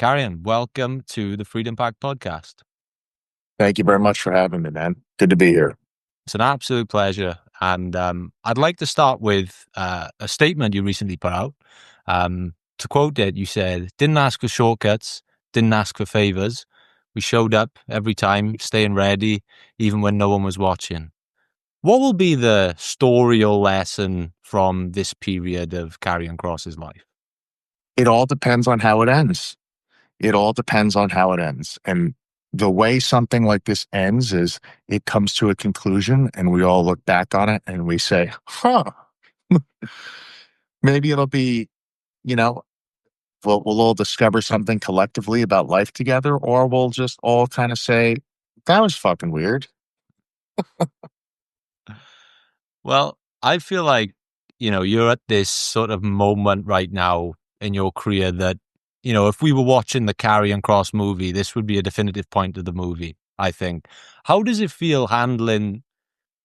Karrion, welcome to the Freedom Pack podcast. Thank you very much for having me, man. Good to be here. It's an absolute pleasure. And I'd like to start with a statement you recently put out. To quote it, you said, "Didn't ask for shortcuts, didn't ask for favors. We showed up every time, staying ready, even when no one was watching." What will be the story or lesson from this period of Karrion Kross's life? It all depends on how it ends. It all depends on how it ends. And the way something like this ends is it comes to a conclusion and we all look back on it and we say, maybe it'll be, we'll all discover something collectively about life together, or we'll just all kind of say, that was fucking weird. Well, I feel like, you're at this sort of moment right now in your career that, if we were watching the Karrion Kross movie, this would be a definitive point of the movie, I think. How does it feel handling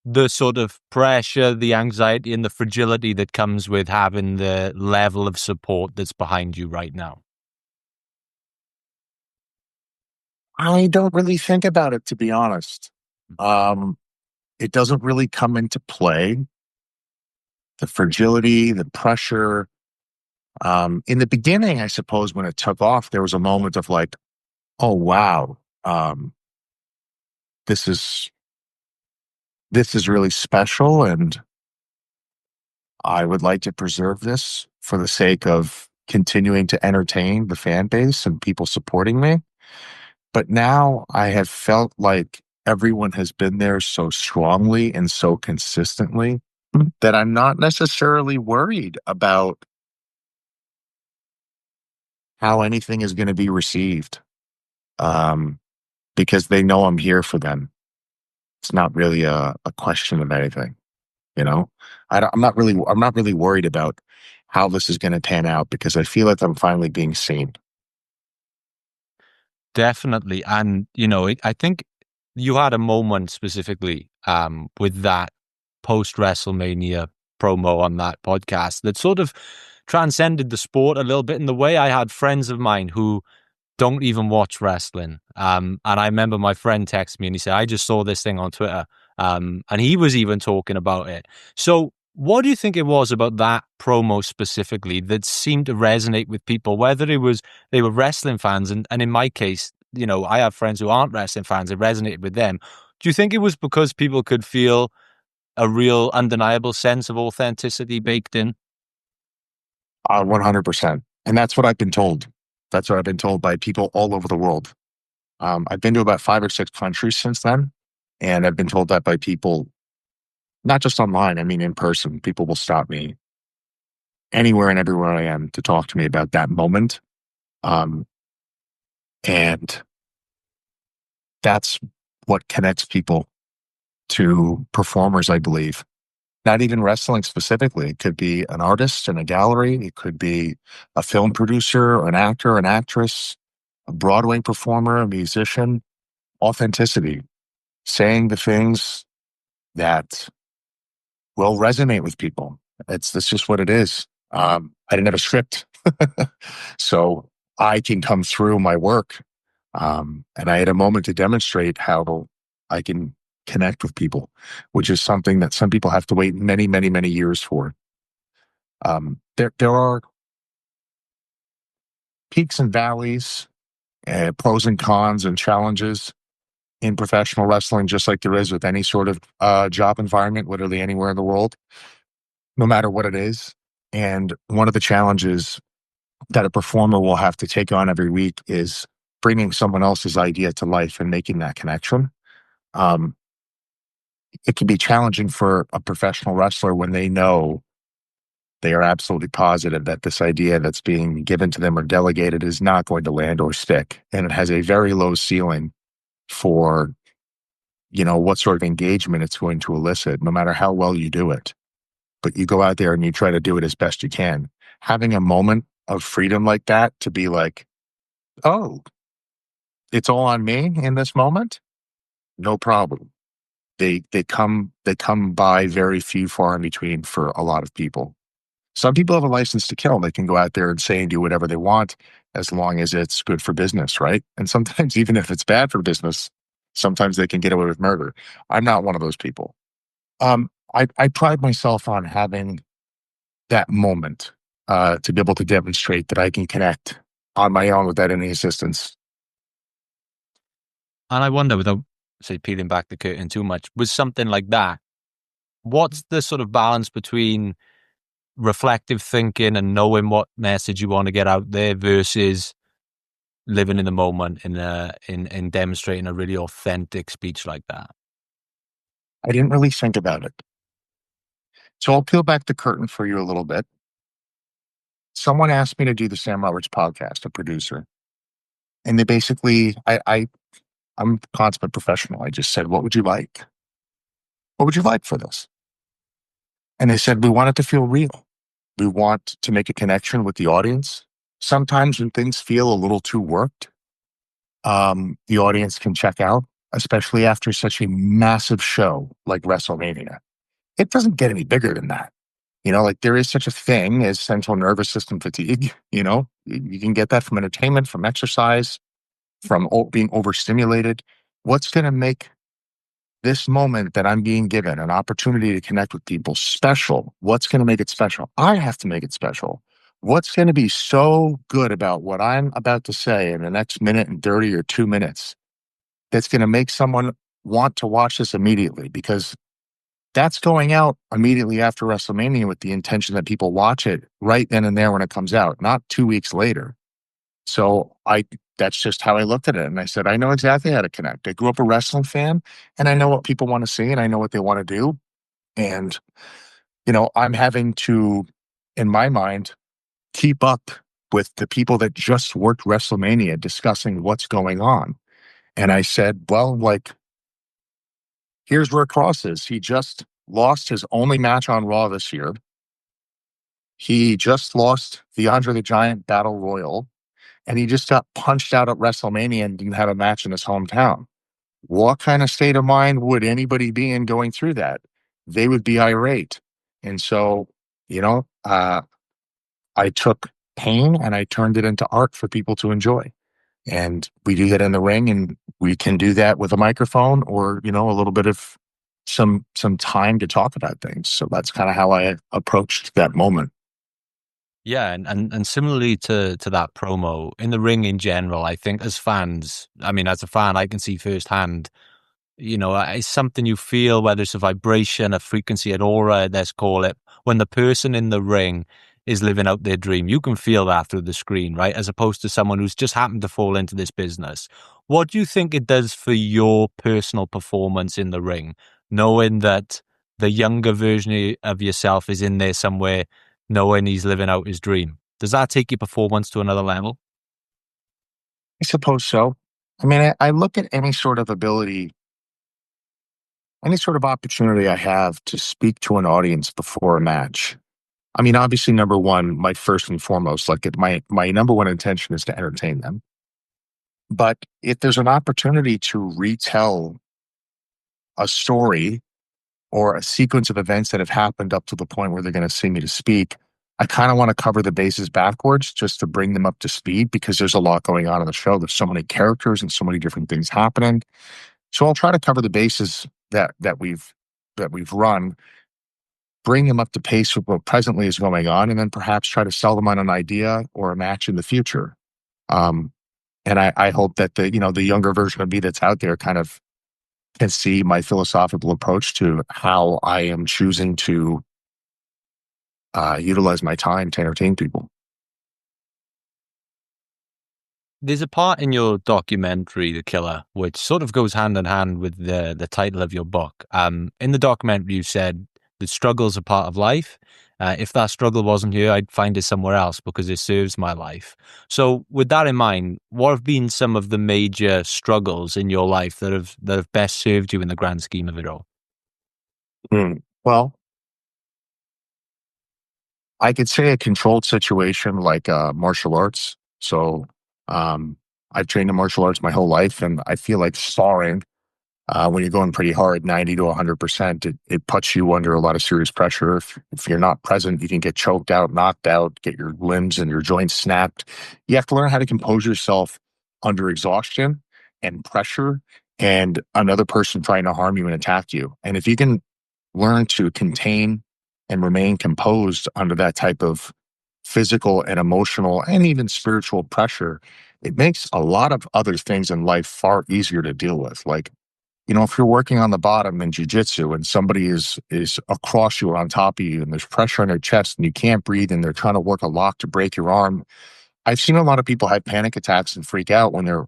the sort of pressure, the anxiety, and the fragility that comes with having the level of support that's behind you right now? I don't really think about it, to be honest. It doesn't really come into play. The fragility, the pressure. In the beginning, I suppose, when it took off, there was a moment of like, oh, wow, this is really special. And I would like to preserve this for the sake of continuing to entertain the fan base and people supporting me. But now I have felt like everyone has been there so strongly and so consistently that I'm not necessarily worried about how anything is going to be received, because they know I'm here for them. It's not really a question of anything, I'm not really worried about how this is going to pan out because I feel like I'm finally being seen. Definitely. And, I think you had a moment specifically with that post-Wrestlemania promo on that podcast that sort of transcended the sport a little bit in the way. I had friends of mine who don't even watch wrestling. And I remember my friend texted me and he said, "I just saw this thing on Twitter." And he was even talking about it. So what do you think it was about that promo specifically that seemed to resonate with people, whether they were wrestling fans? And in my case, I have friends who aren't wrestling fans. It resonated with them. Do you think it was because people could feel a real undeniable sense of authenticity baked in? 100%. And that's what I've been told. That's what I've been told by people all over the world. I've been to about 5 or 6 countries since then. And I've been told that by people, not just online, I mean, in person. People will stop me anywhere and everywhere I am to talk to me about that moment. And that's what connects people to performers, I believe. Not even wrestling specifically. It could be an artist in a gallery. It could be a film producer, or an actor, an actress, a Broadway performer, a musician. Authenticity. Saying the things that will resonate with people. That's just what it is. I didn't have a script. So I can come through my work. And I had a moment to demonstrate how I can connect with people, which is something that some people have to wait many, many, many years for. There are peaks and valleys, pros and cons and challenges in professional wrestling, just like there is with any sort of job environment, literally anywhere in the world, no matter what it is. And one of the challenges that a performer will have to take on every week is bringing someone else's idea to life and making that connection. It can be challenging for a professional wrestler when they know they are absolutely positive that this idea that's being given to them or delegated is not going to land or stick. And it has a very low ceiling for, what sort of engagement it's going to elicit, no matter how well you do it. But you go out there and you try to do it as best you can. Having a moment of freedom like that to be like, oh, it's all on me in this moment? No problem. They come by very few, far in between for a lot of people. Some people have a license to kill. They can go out there and say and do whatever they want, as long as it's good for business, right? And sometimes, even if it's bad for business, sometimes they can get away with murder. I'm not one of those people. I pride myself on having that moment to be able to demonstrate that I can connect on my own without any assistance. And I wonder, without say peeling back the curtain too much, with something like that, what's the sort of balance between reflective thinking and knowing what message you want to get out there versus living in the moment in demonstrating a really authentic speech like that? I didn't really think about it. So I'll peel back the curtain for you a little bit. Someone asked me to do the Sam Roberts podcast, a producer, and they basically, I'm a consummate professional. I just said, "What would you like? What would you like for this?" And they said, "We want it to feel real. We want to make a connection with the audience. Sometimes when things feel a little too worked, the audience can check out, especially after such a massive show like WrestleMania. It doesn't get any bigger than that. Like there is such a thing as central nervous system fatigue. You can get that from entertainment, from exercise, from being overstimulated. What's going to make this moment that I'm being given an opportunity to connect with people special? What's going to make it special? I have to make it special. What's going to be so good about what I'm about to say in the next minute and 30 or 2 minutes that's going to make someone want to watch this immediately? Because that's going out immediately after WrestleMania with the intention that people watch it right then and there when it comes out, not 2 weeks later. So that's just how I looked at it. And I said, I know exactly how to connect. I grew up a wrestling fan and I know what people want to see and I know what they want to do. And, I'm having to, in my mind, keep up with the people that just worked WrestleMania discussing what's going on. And I said, well, like, here's where Kross is. He just lost his only match on Raw this year. He just lost the Andre the Giant Battle Royal, and he just got punched out at WrestleMania and didn't have a match in his hometown. What kind of state of mind would anybody be in going through that? They would be irate. And so, I took pain and I turned it into art for people to enjoy. And we do that in the ring, and we can do that with a microphone or, a little bit of some time to talk about things. So that's kind of how I approached that moment. Yeah, and similarly to that promo, in the ring in general, I think as fans, I mean, as a fan, I can see firsthand, it's something you feel, whether it's a vibration, a frequency, an aura, let's call it, when the person in the ring is living out their dream. You can feel that through the screen, right? As opposed to someone who's just happened to fall into this business. What do you think it does for your personal performance in the ring, knowing that the younger version of yourself is in there somewhere, knowing he's living out his dream? Does that take your performance to another level? I suppose so. I mean, I look at any sort of ability, any sort of opportunity I have to speak to an audience before a match. I mean, obviously, number one, my first and foremost, like my number one intention is to entertain them. But if there's an opportunity to retell a story or a sequence of events that have happened up to the point where they're going to see me to speak, I kind of want to cover the bases backwards just to bring them up to speed because there's a lot going on in the show. There's so many characters and so many different things happening. So I'll try to cover the bases that we've run, bring them up to pace with what presently is going on, and then perhaps try to sell them on an idea or a match in the future. Um, and I hope that the younger version of me that's out there kind of can see my philosophical approach to how I am choosing to utilize my time to entertain people. There's a part in your documentary, The Killer, which sort of goes hand in hand with the title of your book. In the documentary, you said that struggle's a part of life. If that struggle wasn't here, I'd find it somewhere else because it serves my life. So, with that in mind, what have been some of the major struggles in your life that have best served you in the grand scheme of it all? Well, I could say a controlled situation like martial arts. So um, I've trained in martial arts my whole life, and I feel like sparring When you're going pretty hard, 90 to 100%, it puts you under a lot of serious pressure. If you're not present, you can get choked out, knocked out, get your limbs and your joints snapped. You have to learn how to compose yourself under exhaustion and pressure and another person trying to harm you and attack you. And if you can learn to contain and remain composed under that type of physical and emotional and even spiritual pressure, it makes a lot of other things in life far easier to deal with. Like, if you're working on the bottom in jujitsu and somebody is across you or on top of you and there's pressure on their chest and you can't breathe and they're trying to work a lock to break your arm, I've seen a lot of people have panic attacks and freak out when they're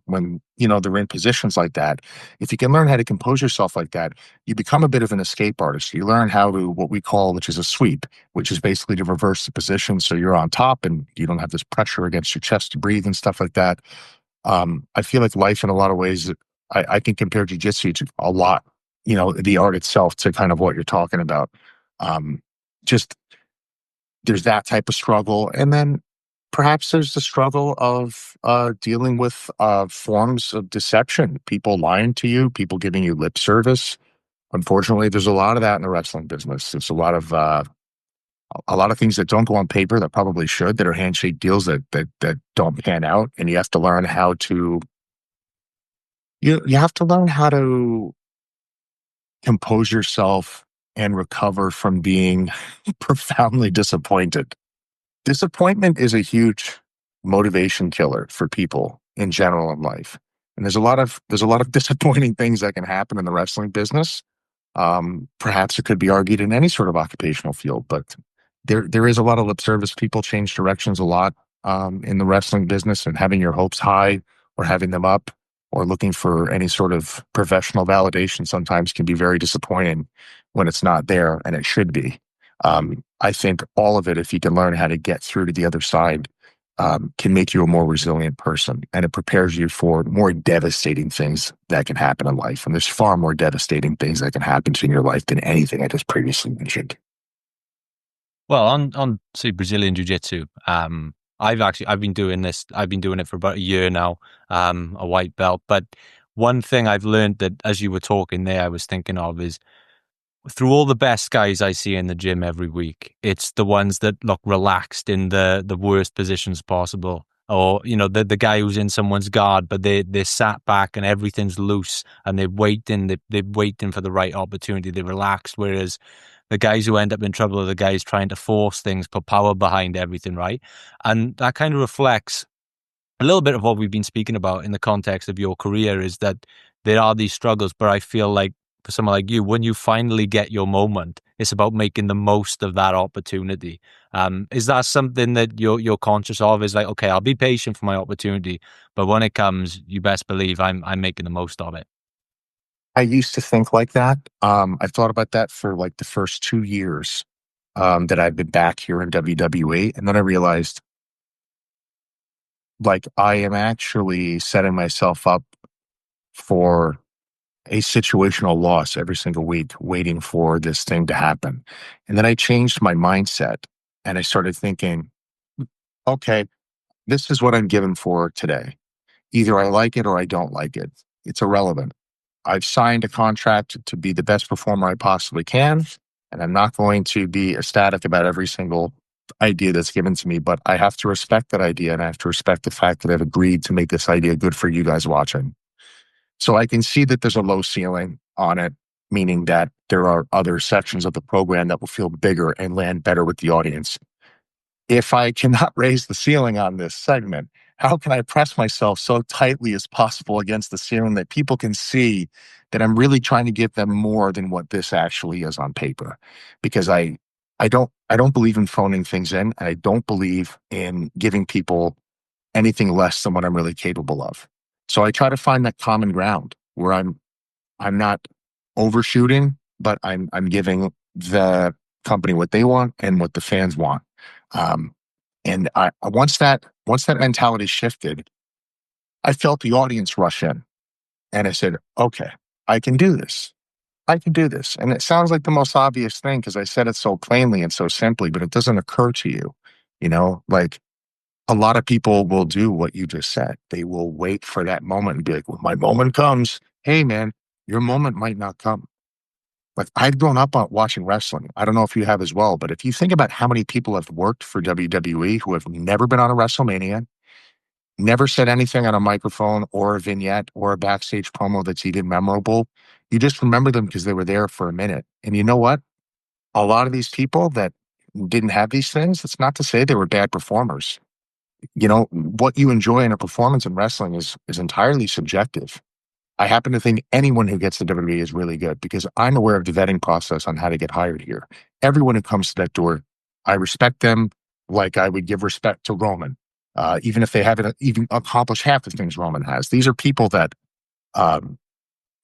in positions like that. If you can learn how to compose yourself like that, you become a bit of an escape artist. You learn how to what we call, which is a sweep, which is basically to reverse the position so you're on top and you don't have this pressure against your chest to breathe and stuff like that. I feel like life in a lot of ways, I can compare jujitsu to a lot, the art itself to kind of what you're talking about. Um, just there's that type of struggle. And then perhaps there's the struggle of dealing with forms of deception, people lying to you, people giving you lip service. Unfortunately, there's a lot of that in the wrestling business. There's a lot of things that don't go on paper that probably should, that are handshake deals that don't pan out. And you have to learn how to you have to learn how to compose yourself and recover from being profoundly disappointed. Disappointment is a huge motivation killer for people in general in life. And there's a lot of disappointing things that can happen in the wrestling business. Perhaps it could be argued in any sort of occupational field, but there is a lot of lip service. People change directions a lot in the wrestling business, and having your hopes high or having them up or looking for any sort of professional validation sometimes can be very disappointing when it's not there, and it should be. I think all of it, if you can learn how to get through to the other side, can make you a more resilient person, and it prepares you for more devastating things that can happen in life. And there's far more devastating things that can happen to you in your life than anything I just previously mentioned. Well, on say Brazilian Jiu-Jitsu, I've been doing this. I've been doing it for about a year now, a white belt. But one thing I've learned that as you were talking there, I was thinking of is through all the best guys I see in the gym every week, it's the ones that look relaxed in the worst positions possible. Or, the guy who's in someone's guard, but they're sat back and everything's loose and they're waiting for the right opportunity. They're relaxed. Whereas the guys who end up in trouble are the guys trying to force things, put power behind everything, right? And that kind of reflects a little bit of what we've been speaking about in the context of your career, is that there are these struggles, but I feel like for someone like you, when you finally get your moment, it's about making the most of that opportunity. Is that something that you're conscious of? Is like, okay, I'll be patient for my opportunity, but when it comes, you best believe I'm making the most of it. I used to think like that. I've thought about that for like the first 2 years that I've been back here in WWE. And then I realized, like, I am actually setting myself up for a situational loss every single week, waiting for this thing to happen. And then I changed my mindset and I started thinking, okay, this is what I'm given for today. Either I like it or I don't like it. It's irrelevant. I've signed a contract to be the best performer I possibly can, and I'm not going to be ecstatic about every single idea that's given to me, but I have to respect that idea, and I have to respect the fact that I've agreed to make this idea good for you guys watching. So I can see that there's a low ceiling on it, meaning that there are other sections of the program that will feel bigger and land better with the audience. If I cannot raise the ceiling on this segment, how can I press myself so tightly as possible against the ceiling that people can see that I'm really trying to give them more than what this actually is on paper? Because I don't believe in phoning things in, and I don't believe in giving people anything less than what I'm really capable of. So I try to find that common ground where I'm not overshooting, but I'm giving the company what they want and what the fans want. Um, and once that mentality shifted, I felt the audience rush in, and I said, "Okay, I can do this. I can do this." And it sounds like the most obvious thing because I said it so plainly and so simply, but it doesn't occur to you. Like, a lot of people will do what you just said. They will wait for that moment and be like, "When my moment comes, hey man, your moment might not come. Like, I've grown up on watching wrestling. I don't know if you have as well, but if you think about how many people have worked for WWE who have never been on a WrestleMania, never said anything on a microphone or a vignette or a backstage promo that's even memorable, you just remember them because they were there for a minute. And you know what? A lot of these people that didn't have these things, it's not to say they were bad performers. What you enjoy in a performance in wrestling is entirely subjective. I happen to think anyone who gets to WWE is really good because I'm aware of the vetting process on how to get hired here. Everyone who comes to that door, I respect them like I would give respect to Roman, even if they haven't even accomplished half the things Roman has. These are people that, um,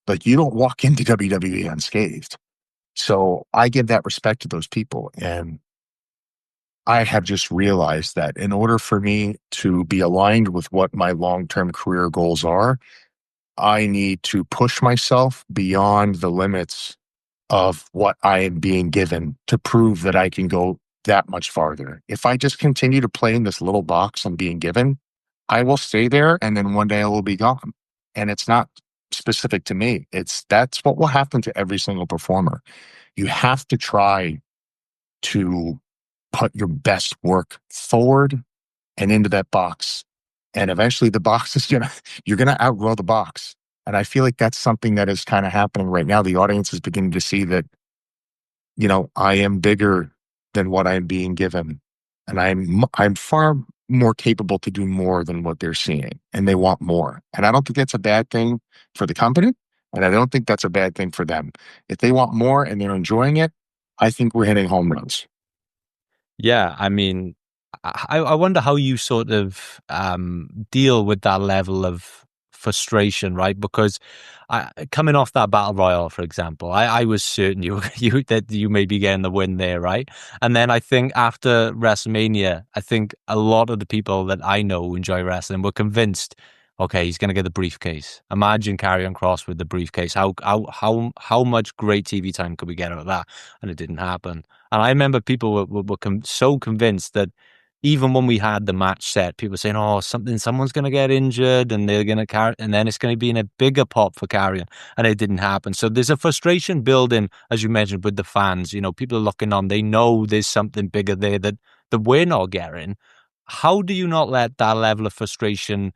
like, you don't walk into WWE unscathed. So I give that respect to those people. And I have just realized that in order for me to be aligned with what my long term career goals are, I need to push myself beyond the limits of what I am being given to prove that I can go that much farther. If I just continue to play in this little box I'm being given, I will stay there and then one day I will be gone. And it's not specific to me. That's what will happen to every single performer. You have to try to put your best work forward and into that box. And eventually the box is you're gonna outgrow the box. And I feel like that's something that is kind of happening right now. The audience is beginning to see that, I am bigger than what I'm being given. And I'm far more capable to do more than what they're seeing. And they want more. And I don't think that's a bad thing for the company. And I don't think that's a bad thing for them. If they want more and they're enjoying it, I think we're hitting home runs. Yeah, I mean, I wonder how you sort of deal with that level of frustration, right? Because coming off that battle royal, for example, I was certain that you may be getting the win there, right? And then I think after WrestleMania, I think a lot of the people that I know who enjoy wrestling were convinced, okay, he's going to get the briefcase. Imagine Karrion Kross with the briefcase. How much great TV time could we get out of that? And it didn't happen. And I remember people were so convinced that even when we had the match set, people were saying, "Oh, someone's going to get injured, and they're going to carry, and then it's going to be in a bigger pop for Carrion," and it didn't happen. So there's a frustration building, as you mentioned, with the fans. People are looking on; they know there's something bigger there that we're not getting. How do you not let that level of frustration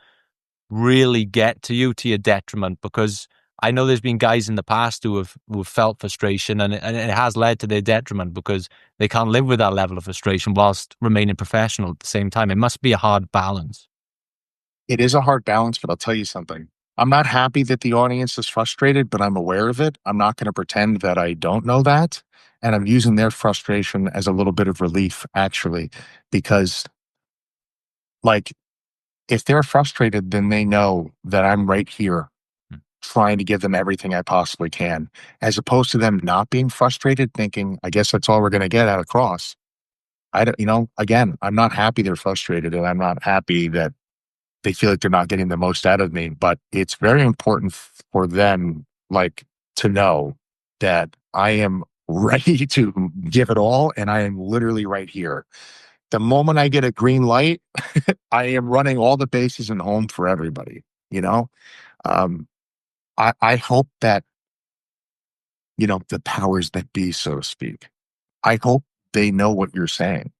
really get to you, to your detriment? Because I know there's been guys in the past who have felt frustration, and it has led to their detriment because they can't live with that level of frustration whilst remaining professional at the same time. It must be a hard balance. It is a hard balance, but I'll tell you something. I'm not happy that the audience is frustrated, but I'm aware of it. I'm not going to pretend that I don't know that. And I'm using their frustration as a little bit of relief, actually, because, like, if they're frustrated, then they know that I'm right here Hmm. trying to give them everything I possibly can, as opposed to them not being frustrated, thinking, I guess that's all we're going to get out of Cross. I don't, again, I'm not happy they're frustrated and I'm not happy that they feel like they're not getting the most out of me, but it's very important for them, like, to know that I am ready to give it all and I am literally right here. The moment I get a green light, I am running all the bases and home for everybody, you know? Um, I hope that, the powers that be, so to speak, I hope they know what you're saying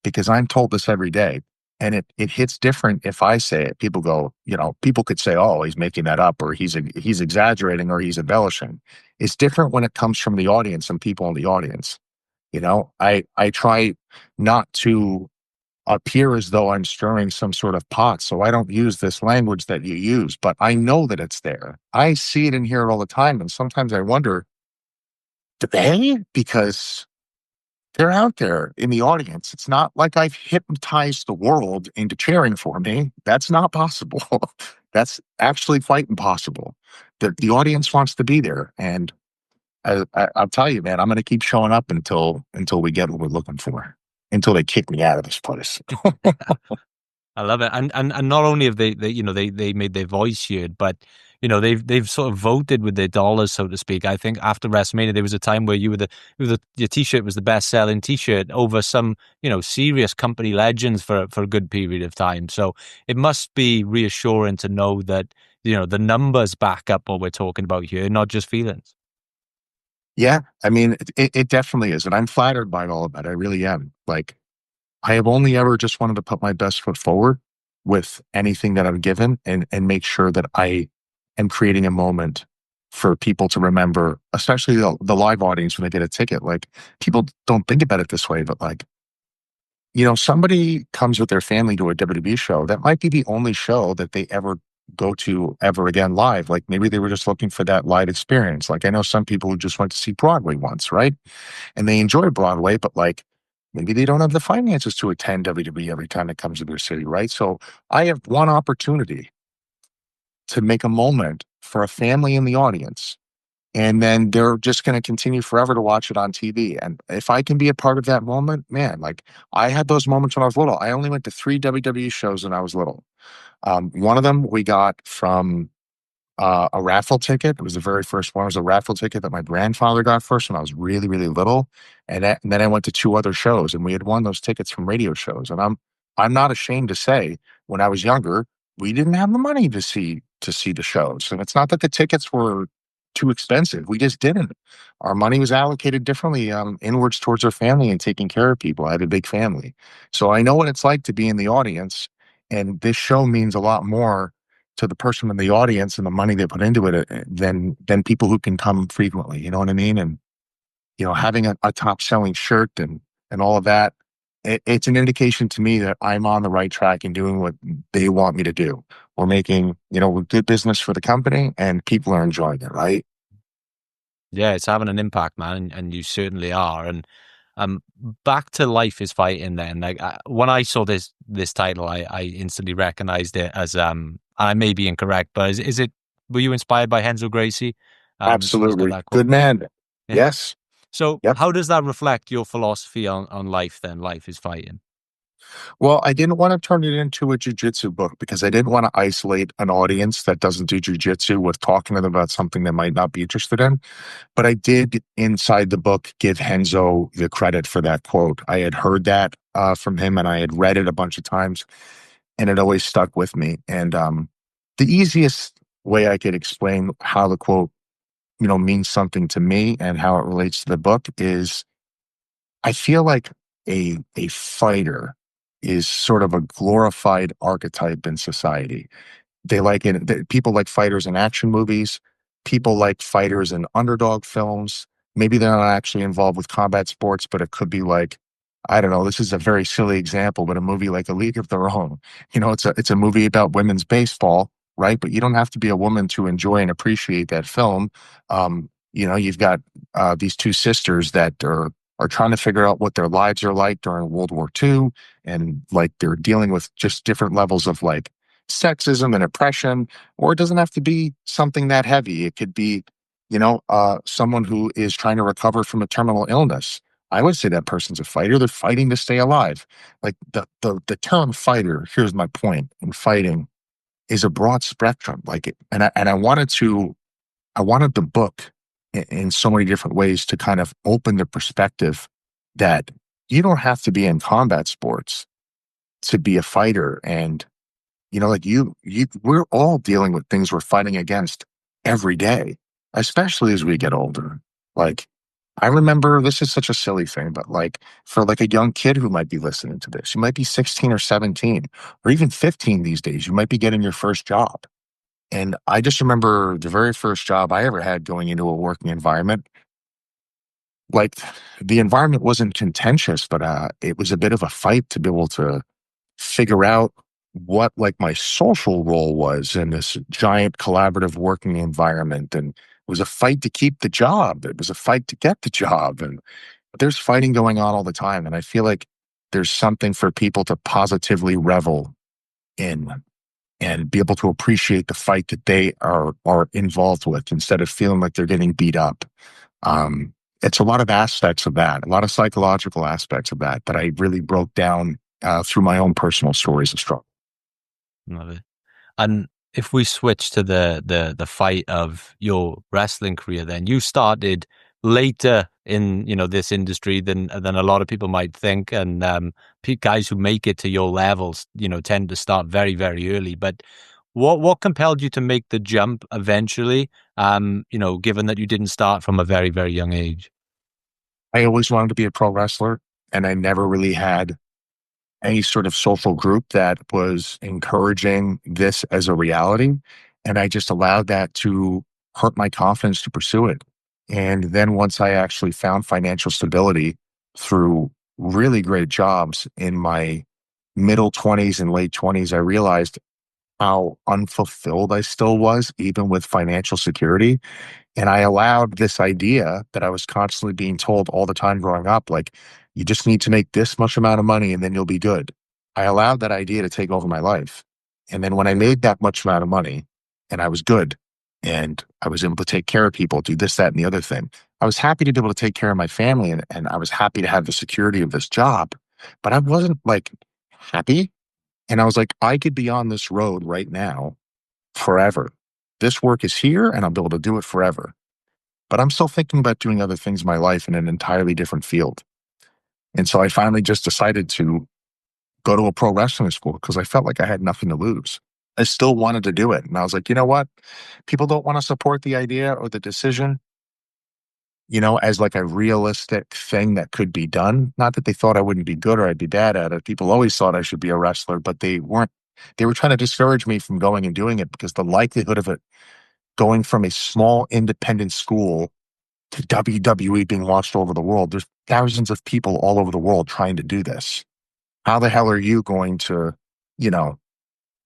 because I'm told this every day. And it hits different if I say it. People go, people could say, "Oh, he's making that up," or he's exaggerating, or he's embellishing. It's different when it comes from the audience and people in the audience. I try not to appear as though I'm stirring some sort of pot, so I don't use this language that you use, but I know that it's there. I see it and hear it all the time, and sometimes I wonder, do they? Because they're out there in the audience. It's not like I've hypnotized the world into cheering for me. That's not possible. That's actually quite impossible. The audience wants to be there, and I'll tell you, man, I'm going to keep showing up until we get what we're looking for, until they kick me out of this place. I love it, and not only have they made their voice heard, but they've sort of voted with their dollars, so to speak. I think after WrestleMania, there was a time where your T-shirt was the best selling T-shirt over some serious company legends for a good period of time. So it must be reassuring to know that the numbers back up what we're talking about here, not just feelings. Yeah, I mean, it definitely is, and I'm flattered by all of that. I really am. Like, I have only ever just wanted to put my best foot forward with anything that I'm given, and make sure that I am creating a moment for people to remember, especially the live audience when they get a ticket. Like, people don't think about it this way, but like, somebody comes with their family to a WWE show. That might be the only show that they ever go to ever again live. Like, maybe they were just looking for that live experience. Like, I know some people who just went to see Broadway once, right? And they enjoy Broadway, but like, maybe they don't have the finances to attend WWE every time it comes to their city, right? So I have one opportunity to make a moment for a family in the audience, and then they're just going to continue forever to watch it on TV. And if I can be a part of that moment, man, like, I had those moments when I was little. I only went to 3 WWE shows when I was little. One of them we got from a raffle ticket. It was the very first one. It was a raffle ticket that my grandfather got first when I was really, really little. And then I went to 2 other shows, and we had won those tickets from radio shows. And I'm not ashamed to say, when I was younger, we didn't have the money to see the shows. And it's not that the tickets were too expensive. We just didn't. Our money was allocated differently, inwards towards our family and taking care of people. I had a big family. So I know what it's like to be in the audience. And this show means a lot more to the person in the audience and the money they put into it, than people who can come frequently. You know what I mean? And having a top selling shirt and all of that, it's an indication to me that I'm on the right track and doing what they want me to do. We're making good business for the company, and people are enjoying it, right? Yeah, it's having an impact, man, and you certainly are. And um, back to Life is Fighting. Then, like when I saw this title, I instantly recognized it as and I may be incorrect, but is it? Were you inspired by Henzo Gracie? Someone's got Absolutely. that quote. Good man. Yeah. Yes. So, Yep. how does that reflect your philosophy on life? Then, Life is Fighting. Well, I didn't want to turn it into a jujitsu book because I didn't want to isolate an audience that doesn't do jujitsu with talking to them about something they might not be interested in. But I did, inside the book, give Henzo the credit for that quote. I had heard that from him, and I had read it a bunch of times, and it always stuck with me. And the easiest way I could explain how the quote, means something to me and how it relates to the book is, I feel like a fighter is sort of a glorified archetype in society. They like it. People like fighters in action movies. People like fighters in underdog films. Maybe they're not actually involved with combat sports, but it could be like, I don't know. This is a very silly example, but a movie like A League of Their Own. It's a movie about women's baseball, right? But you don't have to be a woman to enjoy and appreciate that film. You've got these two sisters that are trying to figure out what their lives are like during World War II, and like they're dealing with just different levels of like sexism and oppression. Or it doesn't have to be something that heavy. It could be, someone who is trying to recover from a terminal illness. I would say that person's a fighter. They're fighting to stay alive. Like the term fighter, here's my point, in fighting is a broad spectrum. And I wanted the book in so many different ways to kind of open the perspective that you don't have to be in combat sports to be a fighter. And like we're all dealing with things we're fighting against every day, especially as we get older. Like, I remember, this is such a silly thing, but like, for like a young kid who might be listening to this, you might be 16 or 17 or even 15 these days. You might be getting your first job. And I just remember the very first job I ever had going into a working environment. Like, the environment wasn't contentious, but it was a bit of a fight to be able to figure out what like my social role was in this giant collaborative working environment. And it was a fight to keep the job. It was a fight to get the job. And there's fighting going on all the time. And I feel like there's something for people to positively revel in and be able to appreciate the fight that they are involved with, instead of feeling like they're getting beat up. Um, it's a lot of aspects of that, a lot of psychological aspects of that I really broke down through my own personal stories of struggle. Love it. And if we switch to the fight of your wrestling career, then you started later in this industry than a lot of people might think, and guys who make it to your levels, tend to start very very early. But what compelled you to make the jump eventually? Given that you didn't start from a very very young age. I always wanted to be a pro wrestler, and I never really had any sort of social group that was encouraging this as a reality. And I just allowed that to hurt my confidence to pursue it. And then once I actually found financial stability through really great jobs in my middle 20s and late 20s, I realized how unfulfilled I still was, even with financial security. And I allowed this idea that I was constantly being told all the time growing up, like, you just need to make this much amount of money and then you'll be good. I allowed that idea to take over my life. And then when I made that much amount of money and I was good and I was able to take care of people, do this, that, and the other thing, I was happy to be able to take care of my family and I was happy to have the security of this job. But I wasn't like happy. And I was like, I could be on this road right now forever. This work is here and I'll be able to do it forever. But I'm still thinking about doing other things in my life in an entirely different field. And so I finally just decided to go to a pro wrestling school because I felt like I had nothing to lose. I still wanted to do it. And I was like, you know what? People don't want to support the idea or the decision, as like a realistic thing that could be done. Not that they thought I wouldn't be good or I'd be bad at it. People always thought I should be a wrestler, but they weren't. They were trying to discourage me from going and doing it because the likelihood of it going from a small independent school to WWE being watched all over the world, there's thousands of people all over the world trying to do this. How the hell are you going to, you know,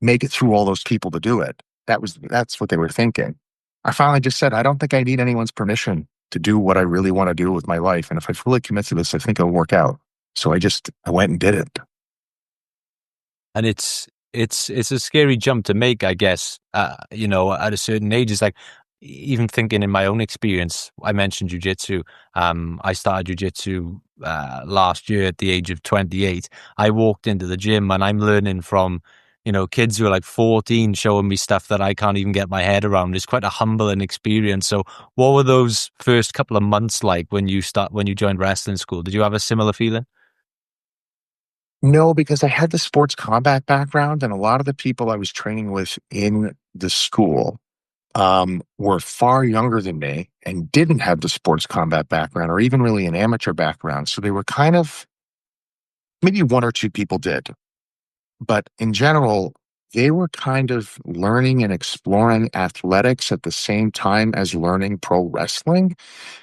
make it through all those people to do it? That's what they were thinking. I finally just said, I don't think I need anyone's permission to do what I really want to do with my life. And if I fully commit to this, I think it'll work out. So I went and did it. And it's a scary jump to make, I guess. At a certain age, it's like, even thinking in my own experience, I mentioned jujitsu. I started jujitsu last year at the age of 28. I walked into the gym and I'm learning from kids who are like 14 showing me stuff that I can't even get my head around. It's quite a humbling experience. So what were those first couple of months like when you joined wrestling school? Did you have a similar feeling? No, because I had the sports combat background, and a lot of the people I was training with in the school were far younger than me and didn't have the sports combat background or even really an amateur background. So they were kind of, maybe one or two people did, but in general, they were kind of learning and exploring athletics at the same time as learning pro wrestling.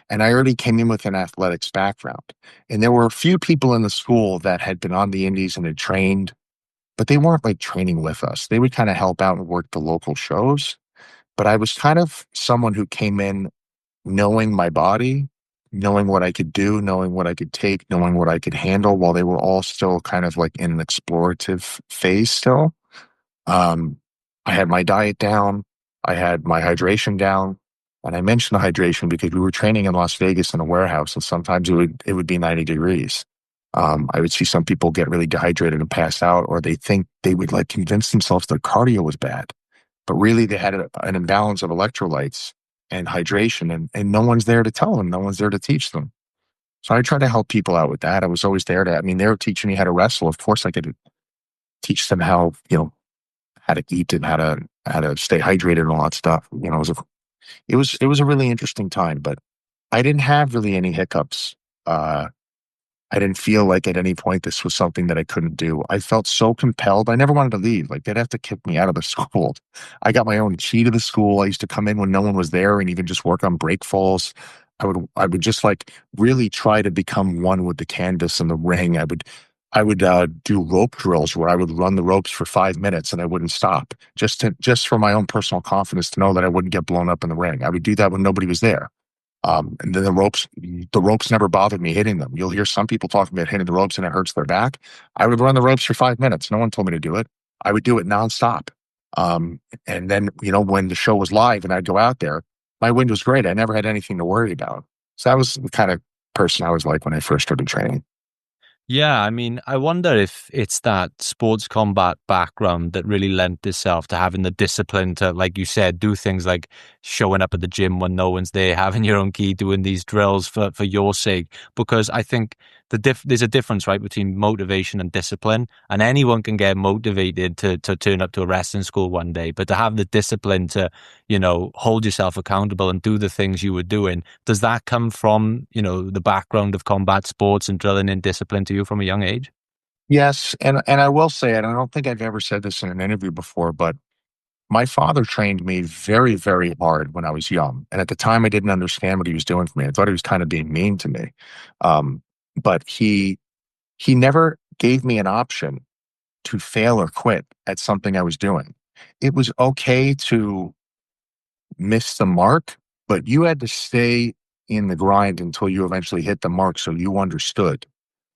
And I already came in with an athletics background. And there were a few people in the school that had been on the indies and had trained, but they weren't like training with us. They would kind of help out and work the local shows. But I was kind of someone who came in knowing my body, knowing what I could do, knowing what I could take, knowing what I could handle while they were all still kind of like in an explorative phase still. Um, I had my diet down, I had my hydration down. And I mentioned the hydration because we were training in Las Vegas in a warehouse, and sometimes it would be 90 degrees. I would see some people get really dehydrated and pass out, or they would like convince themselves their cardio was bad. But really, they had an imbalance of electrolytes and hydration, and no one's there to tell them. No one's there to teach them. So I try to help people out with that. I was always there I mean, they were teaching me how to wrestle. Of course, I could teach them how to eat and how to stay hydrated and all that stuff. It was a really interesting time, but I didn't have really any hiccups. Uh, I didn't feel like at any point this was something that I couldn't do. I felt so compelled. I never wanted to leave. Like they'd have to kick me out of the school. I got my own key to the school. I used to come in when no one was there and even just work on break falls. I would just like really try to become one with the canvas and the ring. I would do rope drills where I would run the ropes for 5 minutes and I wouldn't stop just for my own personal confidence to know that I wouldn't get blown up in the ring. I would do that when nobody was there. And then the ropes never bothered me hitting them. You'll hear some people talking about hitting the ropes and it hurts their back. I would run the ropes for 5 minutes. No one told me to do it. I would do it nonstop. And then, when the show was live and I'd go out there, my wind was great. I never had anything to worry about. So that was the kind of person I was like when I first started training. Yeah, I mean, I wonder if it's that sports combat background that really lent itself to having the discipline to, like you said, do things like showing up at the gym when no one's there, having your own key, doing these drills for your sake. Because I think there's a difference, right, between motivation and discipline. And anyone can get motivated to turn up to a wrestling school one day, but to have the discipline to, hold yourself accountable and do the things you were doing, does that come from, the background of combat sports and drilling in discipline to you from a young age? Yes, and I will say, and I don't think I've ever said this in an interview before, but my father trained me very, very hard when I was young, and at the time, I didn't understand what he was doing for me. I thought he was kind of being mean to me, um, but he never gave me an option to fail or quit at something I was doing. It was okay to miss the mark, but you had to stay in the grind until you eventually hit the mark so you understood.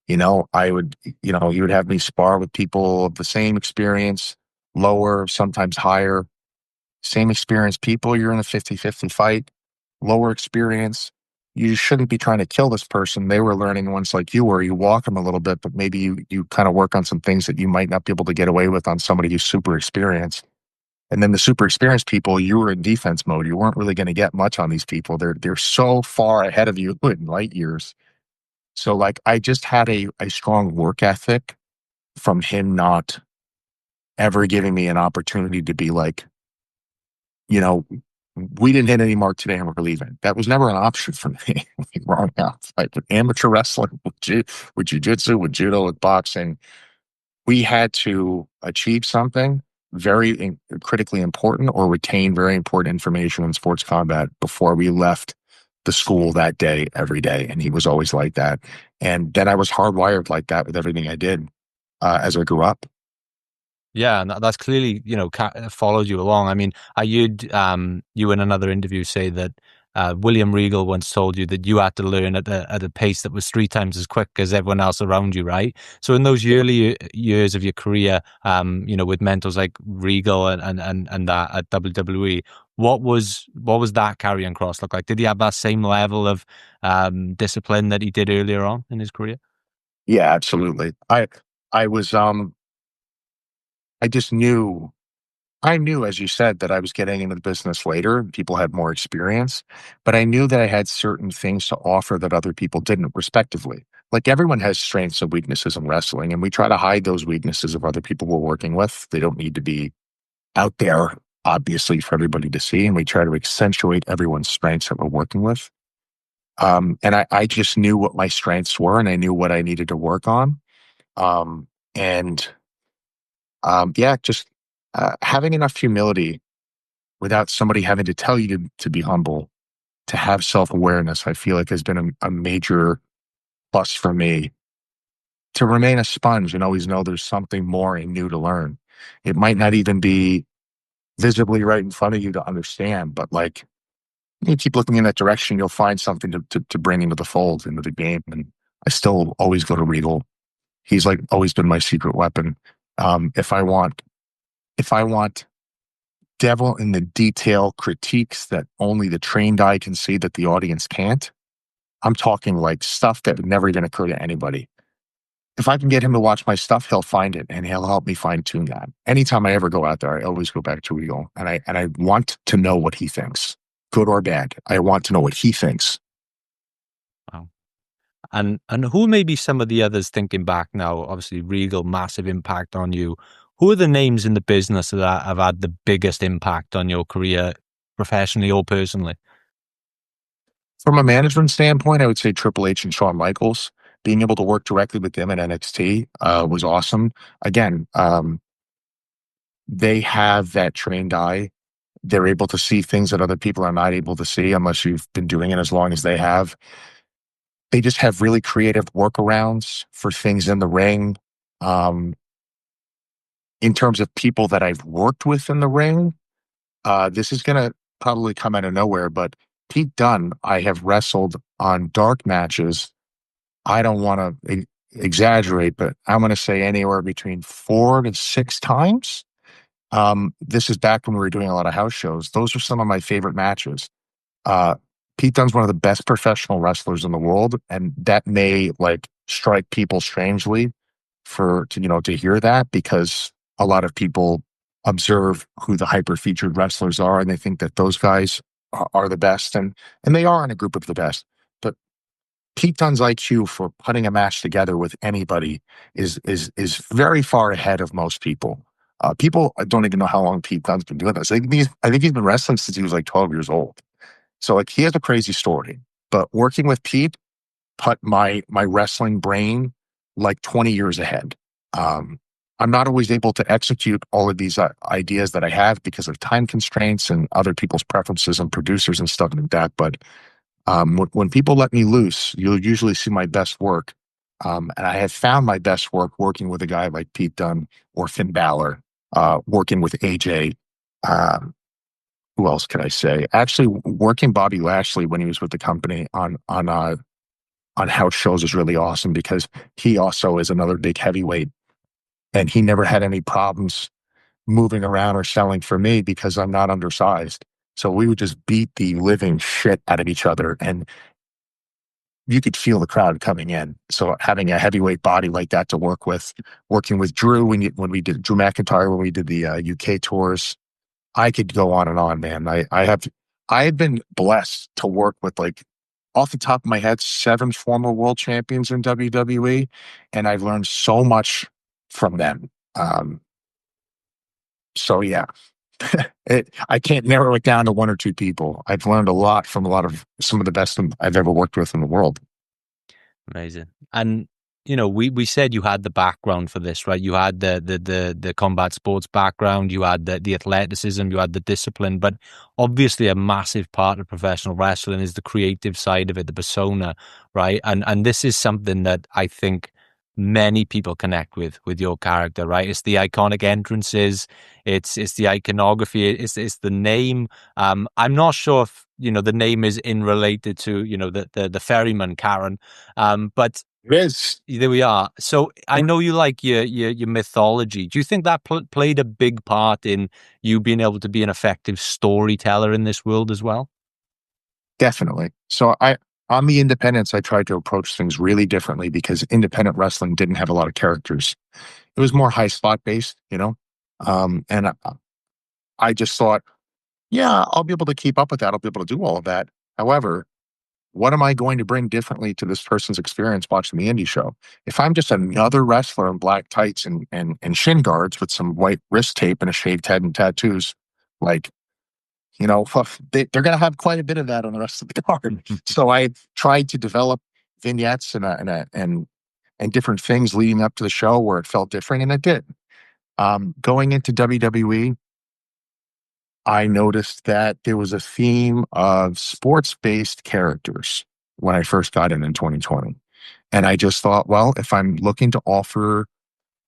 I would, he would have me spar with people of the same experience, lower, sometimes higher, same experience people. You're in a 50-50 fight, lower experience. You shouldn't be trying to kill this person. They were learning once like you were. You walk them a little bit, but maybe you kind of work on some things that you might not be able to get away with on somebody who's super experienced. And then the super experienced people, you were in defense mode. You weren't really going to get much on these people. They're so far ahead of you in light years. So like I just had a strong work ethic from him not ever giving me an opportunity to be like, you know, we didn't hit any mark today and we're leaving. That was never an option for me growing up. Like with amateur wrestling, with jiu-jitsu, with judo, with boxing, we had to achieve something critically important or retain very important information in sports combat before we left the school that day, every day. And he was always like that. And then I was hardwired like that with everything I did as I grew up. Yeah, and that's clearly, followed you along. I mean, I heard you in another interview say that William Regal once told you that you had to learn at a pace that was three times as quick as everyone else around you, right? So in those early years of your career, with mentors like Regal and that at WWE, what was that Karrion Kross look like? Did he have that same level of discipline that he did earlier on in his career? Yeah, absolutely. I was I just knew I knew, as you said, that I was getting into the business later. People had more experience, but I knew that I had certain things to offer that other people didn't, respectively. Like everyone has strengths and weaknesses in wrestling, and we try to hide those weaknesses of other people we're working with. They don't need to be out there, obviously, for everybody to see. And we try to accentuate everyone's strengths that we're working with. And I just knew what my strengths were, and I knew what I needed to work on. And yeah, just having enough humility without somebody having to tell you to be humble, to have self awareness, I feel like has been a major plus for me. To remain a sponge and always know there's something more and new to learn. It might not even be visibly right in front of you to understand, but like you keep looking in that direction, you'll find something to bring into the fold, into the game. And I still always go to Regal. He's like always been my secret weapon. If I want devil in the detail critiques that only the trained eye can see that the audience can't, I'm talking like stuff that would never even occur to anybody. If I can get him to watch my stuff, he'll find it and he'll help me fine tune that. Anytime I ever go out there, I always go back to Regal and I want to know what he thinks, good or bad. I want to know what he thinks. Wow. And who may be some of the others thinking back now? Obviously, Regal, massive impact on you. Who are the names in the business that have had the biggest impact on your career, professionally or personally? From a management standpoint, I would say Triple H and Shawn Michaels. Being able to work directly with them at NXT was awesome. Again, they have that trained eye. They're able to see things that other people are not able to see unless you've been doing it as long as they have. They just have really creative workarounds for things in the ring. Um, in terms of people that I've worked with in the ring, this is going to probably come out of nowhere, but Pete Dunne, I have wrestled on dark matches. I don't want to exaggerate, but I'm going to say anywhere between 4 to 6 times. This is back when we were doing a lot of house shows. Those are some of my favorite matches. Uh, Pete Dunne's one of the best professional wrestlers in the world, and that may like strike people strangely to hear that, because a lot of people observe who the hyper featured wrestlers are and they think that those guys are the best, and they are in a group of the best. But Pete Dunne's IQ for putting a match together with anybody is very far ahead of most people. People don't even know how long Pete Dunne's been doing this. I think he's been wrestling since he was like 12 years old. So like he has a crazy story. But working with Pete put my wrestling brain like 20 years ahead. Um, I'm not always able to execute all of these ideas that I have because of time constraints and other people's preferences and producers and stuff like that. But when people let me loose, you'll usually see my best work. And I have found my best work working with a guy like Pete Dunne or Finn Balor, working with AJ. Um, who else can I say? Actually, working Bobby Lashley when he was with the company on house shows is really awesome, because he also is another big heavyweight, and he never had any problems moving around or selling for me because I'm not undersized. So we would just beat the living shit out of each other, and you could feel the crowd coming in. So having a heavyweight body like that to work with, working with Drew when we did Drew McIntyre, when we did the UK tours, I could go on, man. I have been blessed to work with, like, off the top of my head, 7 former world champions in WWE, and I've learned so much from them. So yeah, I can't narrow it down to 1 or 2 people. I've learned a lot from a lot of some of the best I've ever worked with in the world. Amazing. And we said you had the background for this, right? You had the combat sports background, you had the athleticism, you had the discipline, but obviously a massive part of professional wrestling is the creative side of it, the persona, right? And this is something that I think many people connect with your character, right? It's the iconic entrances, it's the iconography, it's the name. I'm not sure if the name is in related to the ferryman Karen, but It is. there we are. So I know you like your mythology. Do you think that played a big part in you being able to be an effective storyteller in this world as well? Definitely. So on the independents, I tried to approach things really differently because independent wrestling didn't have a lot of characters. It was more high spot based. And I just thought, yeah, I'll be able to keep up with that. I'll be able to do all of that. However, what am I going to bring differently to this person's experience watching the indie show? If I'm just another wrestler in black tights and shin guards with some white wrist tape and a shaved head and tattoos, like, they're going to have quite a bit of that on the rest of the card. So I tried to develop vignettes and different things leading up to the show where it felt different, and it did. Going into WWE, I noticed that there was a theme of sports-based characters when I first got in 2020. And I just thought, well, if I'm looking to offer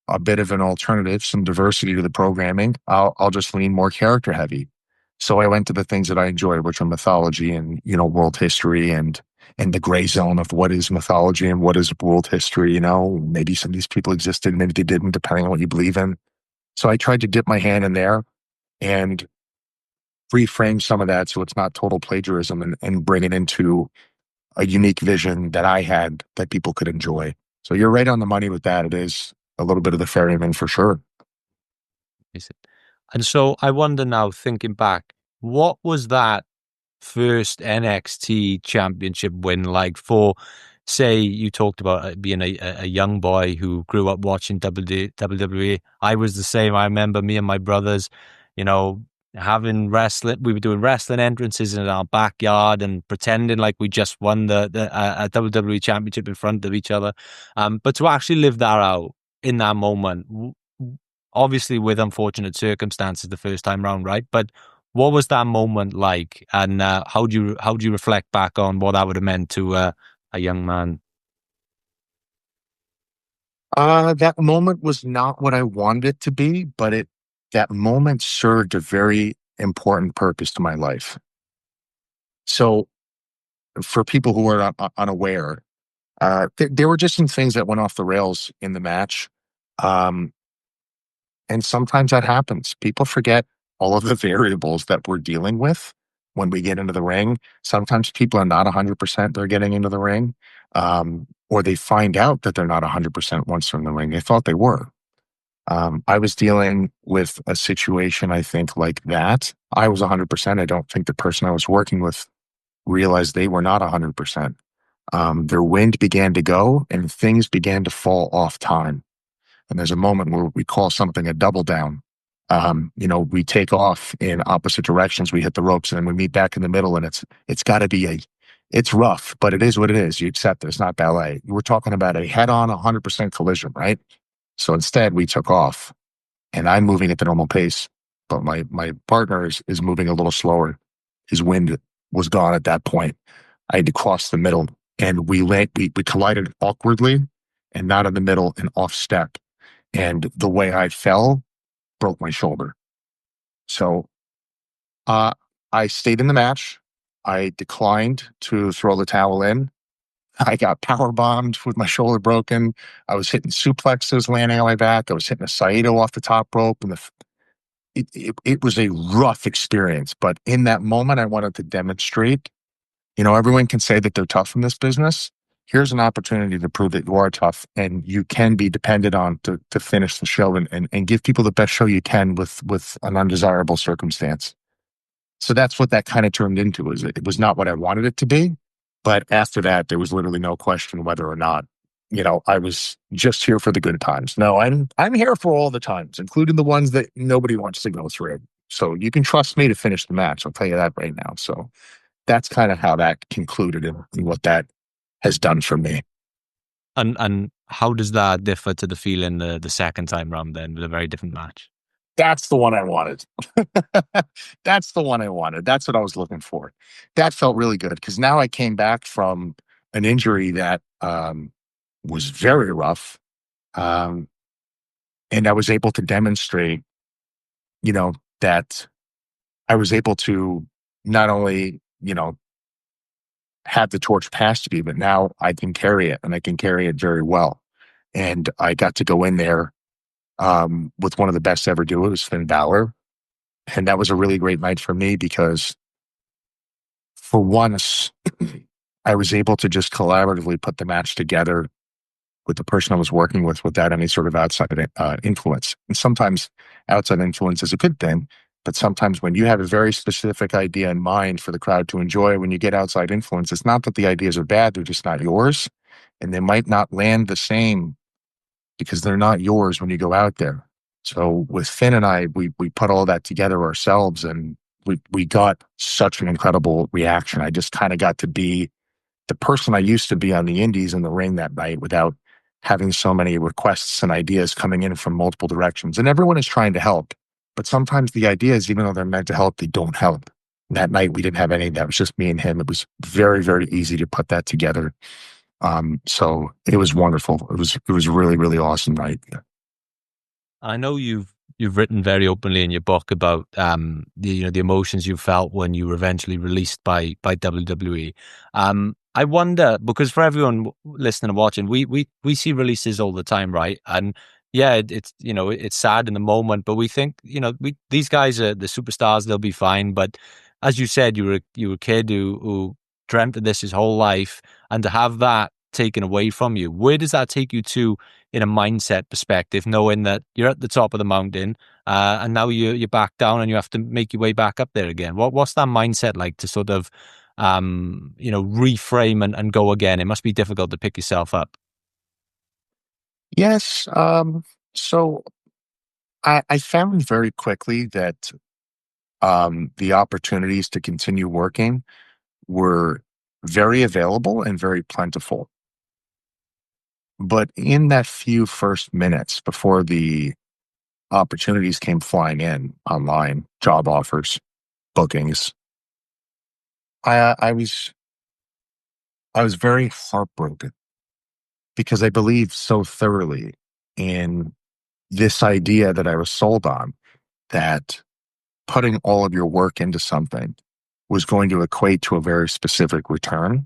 a bit of an alternative, some diversity to the programming, I'll just lean more character heavy. So I went to the things that I enjoy, which are mythology and, world history and the gray zone of what is mythology and what is world history. Maybe some of these people existed, maybe they didn't, depending on what you believe in. So I tried to dip my hand in there and reframe some of that so it's not total plagiarism, and bring it into a unique vision that I had that people could enjoy. So you're right on the money with that. It is a little bit of the ferryman for sure. And so I wonder now, thinking back, what was that first NXT championship win like for, say, you talked about being a young boy who grew up watching WWE. I was the same. I remember me and my brothers, you know, having wrestling. We were doing wrestling entrances in our backyard and pretending like we just won a WWE championship in front of each other. But to actually live that out in that moment, obviously with unfortunate circumstances the first time round, right? But what was that moment like, and how do you reflect back on what that would have meant to a young man? That moment was not what I wanted it to be, but that moment served a very important purpose to my life. So for people who are unaware, there were just some things that went off the rails in the match. Um, and sometimes that happens. People forget all of the variables that we're dealing with when we get into the ring. Sometimes people are not 100% they're getting into the ring. or they find out that they're not 100% once they're in the ring. They thought they were. I was dealing with a situation, I think, like that. I was 100%. I don't think the person I was working with realized they were not 100%. Their wind began to go and things began to fall off time. And there's a moment where we call something a double down. We take off in opposite directions. We hit the ropes and then we meet back in the middle, and it's got to be it's rough, but it is what it is. You accept it. It's not ballet. We're talking about a head-on 100% collision, right? So instead, we took off, and I'm moving at the normal pace, but my partner is moving a little slower. His wind was gone at that point. I had to cross the middle, and we collided awkwardly, and not in the middle, and off step. And the way I fell broke my shoulder. So uh, I stayed in the match. I declined to throw the towel in. I got power bombed with my shoulder broken. I was hitting suplexes, landing on my back. I was hitting a Saito off the top rope, and it was a rough experience. But in that moment, I wanted to demonstrate. Everyone can say that they're tough in this business. Here's an opportunity to prove that you are tough and you can be depended on to finish the show and give people the best show you can with an undesirable circumstance. So that's what that kind of turned into. It was not what I wanted it to be. But after that, there was literally no question whether or not, I was just here for the good times. No, I'm here for all the times, including the ones that nobody wants to go through. So you can trust me to finish the match. I'll tell you that right now. So that's kind of how that concluded and what that has done for me. And how does that differ to the feeling the second time round then with a very different match? That's the one I wanted. That's the one I wanted. That's what I was looking for. That felt really good because now I came back from an injury that was very rough. Um, and I was able to demonstrate, that I was able to not only, have the torch passed to me, but now I can carry it and I can carry it very well. And I got to go in there with one of the best ever do it was Finn Balor. And that was a really great night for me because for once, I was able to just collaboratively put the match together with the person I was working with without any sort of outside influence. And sometimes outside influence is a good thing, but sometimes when you have a very specific idea in mind for the crowd to enjoy, when you get outside influence, it's not that the ideas are bad, they're just not yours. And they might not land the same because they're not yours when you go out there. So with Finn and I, we put all that together ourselves and we got such an incredible reaction. I just kind of got to be the person I used to be on the indies in the ring that night without having so many requests and ideas coming in from multiple directions. And everyone is trying to help, but sometimes the ideas, even though they're meant to help, they don't help. And that night we didn't have any of that. It was just me and him. It was very, very easy to put that together. So it was wonderful. It was really, really awesome night. I know you've written very openly in your book about the emotions you felt when you were eventually released by WWE. I wonder, because for everyone listening and watching, we see releases all the time, right? And yeah, it's sad in the moment, but we think these guys are the superstars; they'll be fine. But as you said, you were a kid who dreamt of this his whole life, and to have that taken away from you, where does that take you to in a mindset perspective, knowing that you're at the top of the mountain and now you're back down and you have to make your way back up there again? What's that mindset like to sort of reframe and go again? It must be difficult to pick yourself up. Yes. So I found very quickly that the opportunities to continue working were very available and very plentiful. But in that few first minutes before the opportunities came flying in online, job offers, bookings, I was very heartbroken because I believed so thoroughly in this idea that I was sold on that putting all of your work into something was going to equate to a very specific return.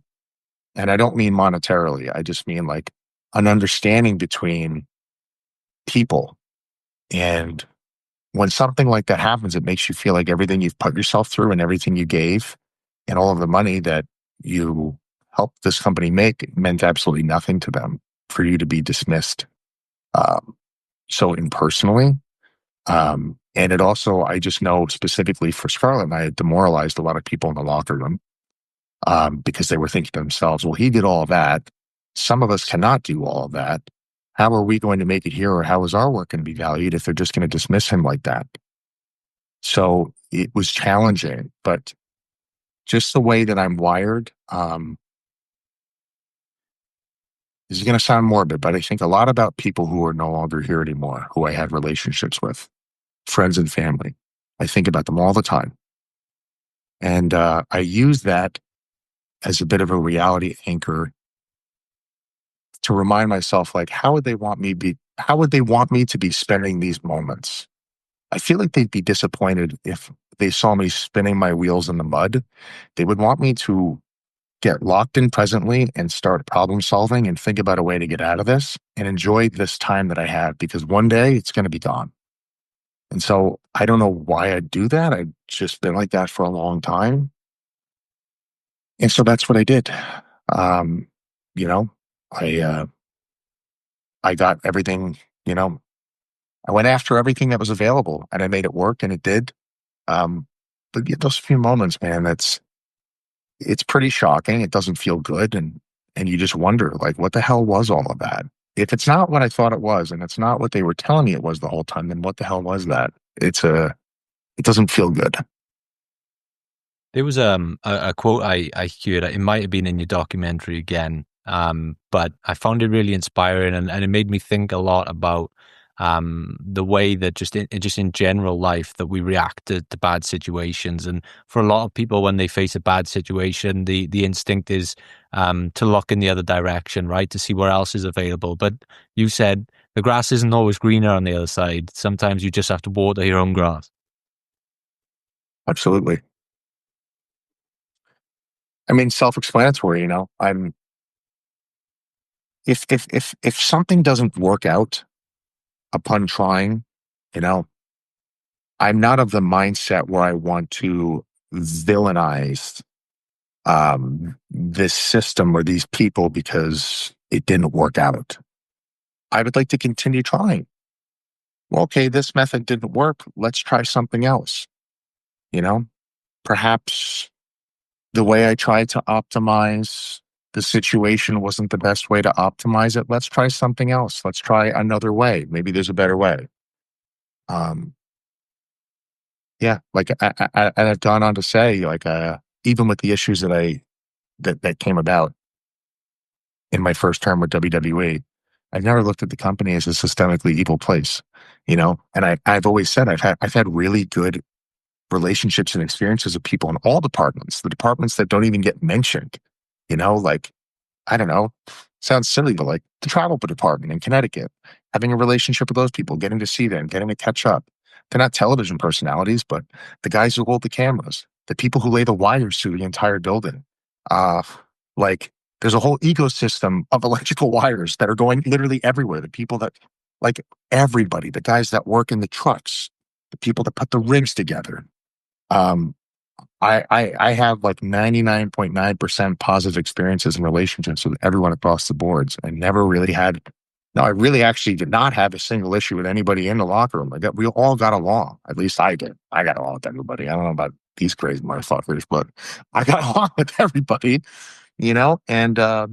And I don't mean monetarily. I just mean like an understanding between people. And when something like that happens, it makes you feel like everything you've put yourself through and everything you gave and all of the money that you helped this company make meant absolutely nothing to them for you to be dismissed so impersonally. And it also, I just know specifically for Scarlett and I, it demoralized a lot of people in the locker room because they were thinking to themselves, well, he did all of that. Some of us cannot do all of that. How are we going to make it here, or how is our work going to be valued if they're just going to dismiss him like that? So it was challenging, but just the way that I'm wired, this is going to sound morbid, but I think a lot about people who are no longer here anymore, who I had relationships with, friends and family. I think about them all the time. And I use that as a bit of a reality anchor to remind myself, like, how would they want me to be spending these moments? I feel like they'd be disappointed if they saw me spinning my wheels in the mud. They would want me to get locked in presently and start problem solving and think about a way to get out of this and enjoy this time that I have, because one day it's going to be gone. And so I don't know why I do that. I've just been like that for a long time. And so that's what I did. Um, you know, I got everything, you know, I went after everything that was available and I made it work, and it did. But yeah, those few moments, man, it's pretty shocking. It doesn't feel good. And you just wonder, like, what the hell was all of that? If it's not what I thought it was, and it's not what they were telling me it was the whole time, then what the hell was that? It doesn't feel good. There was a quote I heard. It might have been in your documentary again, but I found it really inspiring, and it made me think a lot about the way that just in general life that we react to bad situations. And for a lot of people, when they face a bad situation, the instinct is to look in the other direction, right, to see what else is available. But you said the grass isn't always greener on the other side. Sometimes you just have to water your own grass. Absolutely. I mean, self-explanatory, if something doesn't work out upon trying, you know, I'm not of the mindset where I want to villainize this system or these people because it didn't work out. I would like to continue trying. Well, okay, this method didn't work. Let's try something else. You know, perhaps the way I tried to optimize the situation wasn't the best way to optimize it. Let's try something else. Let's try another way. Maybe there's a better way. Um, yeah, like and I've gone on to say, like, even with the issues that came about in my first term with WWE, I've never looked at the company as a systemically evil place, And I've always said I've had really good relationships and experiences with people in all departments, the departments that don't even get mentioned, like, I don't know, sounds silly, but like the travel department in Connecticut, having a relationship with those people, getting to see them, getting to catch up. They're not television personalities, but the guys who hold the cameras, the people who lay the wires through the entire building. Uh, like, there's a whole ecosystem of electrical wires that are going literally everywhere. The people that, like, everybody, the guys that work in the trucks, the people that put the rigs together. Um, I have like 99.9% positive experiences and relationships with everyone across the boards. I never really had, no, I really actually did not have a single issue with anybody in the locker room. Like, we all got along. At least I did. I got along with everybody. I don't know about these crazy motherfuckers, but I got along with everybody, and,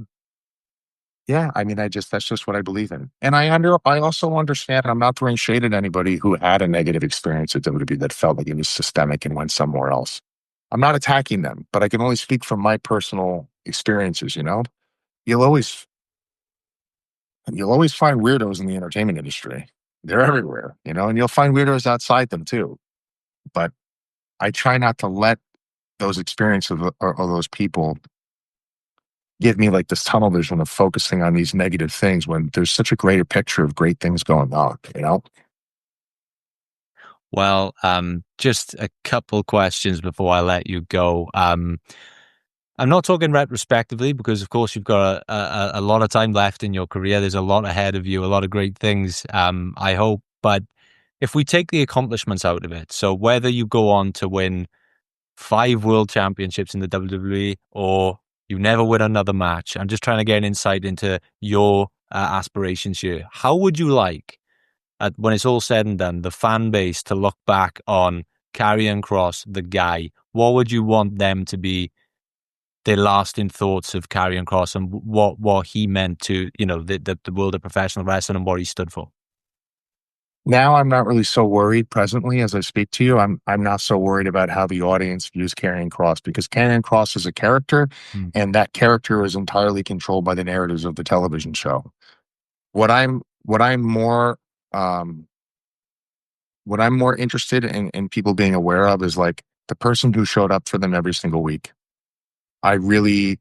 yeah, I mean, that's just what I believe in. And I also understand, I'm not throwing shade at anybody who had a negative experience at WWE that felt like it was systemic and went somewhere else. I'm not attacking them, but I can only speak from my personal experiences. You'll always, you'll always find weirdos in the entertainment industry. They're everywhere, and you'll find weirdos outside them too. But I try not to let those experiences or those people give me like this tunnel vision of focusing on these negative things when there's such a greater picture of great things going on. Well, just a couple questions before I let you go. I'm not talking retrospectively because, of course, you've got a lot of time left in your career. There's a lot ahead of you, a lot of great things, I hope. But if we take the accomplishments out of it, so whether you go on to win 5 world championships in the WWE or You never win another match. I'm just trying to get an insight into your aspirations here. How would you like, when it's all said and done, the fan base to look back on Karrion Kross, the guy? What would you want them to be their lasting thoughts of Karrion Kross and what he meant to, the world of professional wrestling and what he stood for? Now I'm not really so worried presently as I speak to you. I'm not so worried about how the audience views Karrion Kross because Karrion Kross is a character, Hmm. and that character is entirely controlled by the narratives of the television show. What I'm more um, what I'm more interested in people being aware of is like the person who showed up for them every single week. I really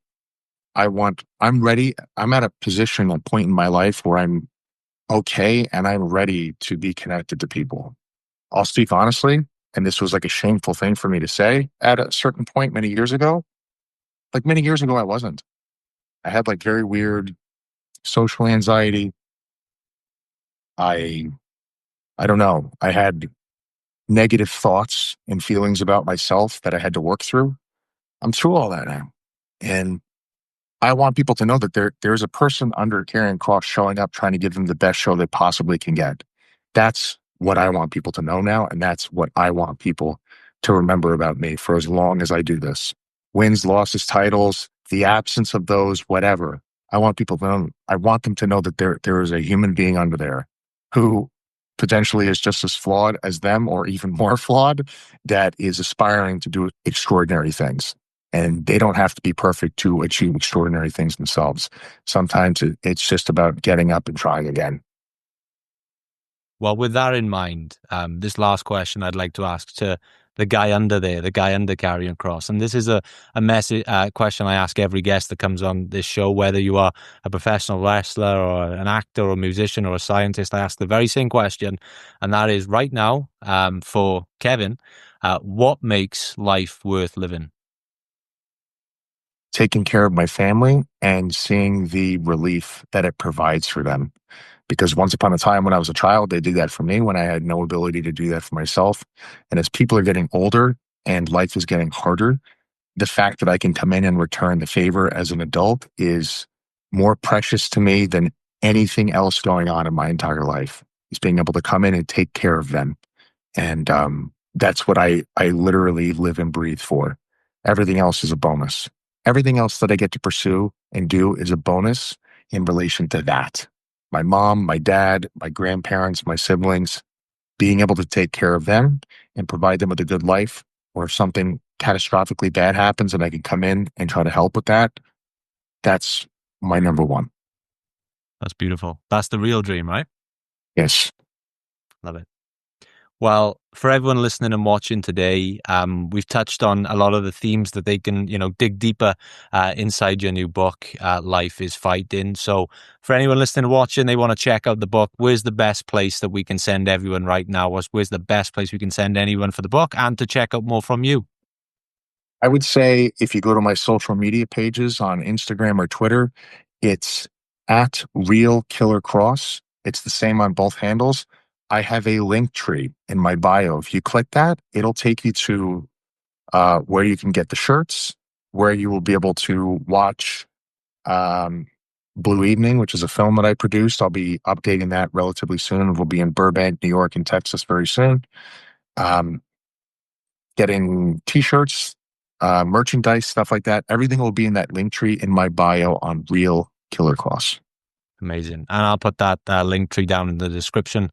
I'm ready. I'm at a position, a point in my life where I'm okay and I'm ready to be connected to people. I'll speak honestly, and this was like a shameful thing for me to say at a certain point many years ago. Like many years ago, I wasn't. I had like very weird social anxiety. I I don't know. I had negative thoughts and feelings about myself that I had to work through. I'm through all that now. And I want people to know that there's a person under Karrion Kross showing up trying to give them the best show they possibly can get. That's what I want people to know now, and that's what I want people to remember about me for as long as I do this. Wins, losses, titles, the absence of those, whatever. I want people to know. I want them to know that there is a human being under there who potentially is just as flawed as them or even more flawed, that is aspiring to do extraordinary things. And they don't have to be perfect to achieve extraordinary things themselves. Sometimes it's just about getting up and trying again. Well, with that in mind, this last question I'd like to ask to the guy under there, the guy under Karrion Kross. And this is a message question I ask every guest that comes on this show, whether you are a professional wrestler or an actor or a musician or a scientist. I ask the very same question, and that is right now, for Kevin, what makes life worth living? Taking care of my family and seeing the relief that it provides for them. Because once upon a time when I was a child, they did that for me when I had no ability to do that for myself. And as people are getting older and life is getting harder, the fact that I can come in and return the favor as an adult is more precious to me than anything else going on in my entire life. Is being able to come in and take care of them. And that's what I literally live and breathe for. Everything else is a bonus. Everything else that I get to pursue and do is a bonus in relation to that. My mom, my dad, my grandparents, my siblings, being able to take care of them and provide them with a good life, or if something catastrophically bad happens and I can come in and try to help with that, that's my number one. That's beautiful. That's the real dream, right? Yes. Love it. Well, for everyone listening and watching today, we've touched on a lot of the themes that they can, dig deeper inside your new book, Life is Fighting. So for anyone listening and watching, they want to check out the book. Where's the best place that we can send everyone right now? Where's the best place we can send anyone for the book and to check out more from you? I would say if you go to my social media pages on Instagram or Twitter, it's at Real Killer Cross. It's the same on both handles. I have a link tree in my bio. If you click that, it'll take you to where you can get the shirts, where you will be able to watch um, Blue Evening, which is a film that I produced. I'll be updating that relatively soon. We'll be in Burbank, New York, and Texas very soon. Um, Getting t-shirts, merchandise, stuff like that. Everything will be in that link tree in my bio on Real Killer Cross. Amazing. And I'll put that link tree down in the description.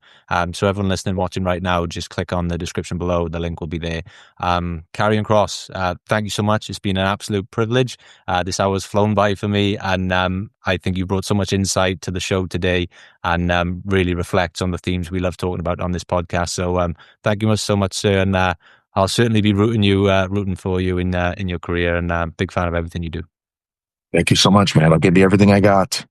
So everyone listening, watching right now, just click on the description below. The link will be there. Karrion Kross, thank you so much. It's been an absolute privilege. This hour's flown by for me. And I think you brought so much insight to the show today and really reflects on the themes we love talking about on this podcast. So thank you so much, sir. And I'll certainly be rooting for you in your career, and big fan of everything you do. Thank you so much, man. I'll give you everything I got.